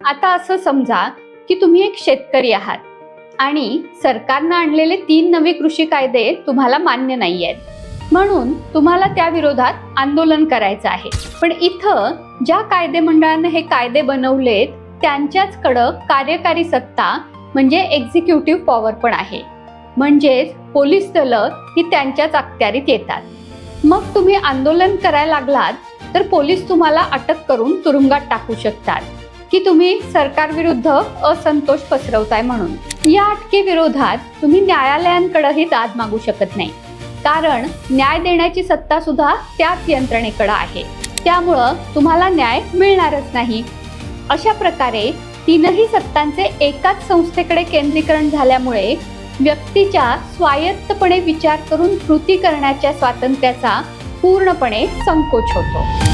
आता असं समजा की तुम्ही एक शेतकरी आहात आणि सरकारनं आणलेले 3 नवे कृषी कायदे तुम्हाला मान्य नाही आहेत, म्हणून तुम्हाला त्या विरोधात आंदोलन करायचं आहे. पण इथं ज्या कायदे मंडळाने हे कायदे बनवलेत त्यांच्याचकडं कार्यकारी सत्ता म्हणजे एक्झिक्युटिव्ह पॉवर पण आहे. म्हणजेच पोलीस दलं ही त्यांच्याच अखत्यारीत येतात. मग तुम्ही आंदोलन करायला लागलात तर पोलीस तुम्हाला अटक करून तुरुंगात टाकू शकतात की तुम्ही सरकारविरुद्ध असंतोष पसरवताय म्हणून. या अटकेविरोधात तुम्ही न्यायालयांकडेही दाद मागू शकत नाही, कारण न्याय देण्याची सत्ता सुद्धा त्याच यंत्रणेकडे आहे. त्यामुळं तुम्हाला न्याय मिळणारच नाही. अशा प्रकारे तीनही सत्तांचे एकाच संस्थेकडे केंद्रीकरण झाल्यामुळे व्यक्तीच्या स्वायत्तपणे विचार करून कृती करण्याच्या स्वातंत्र्याचा पूर्णपणे संकोच होतो.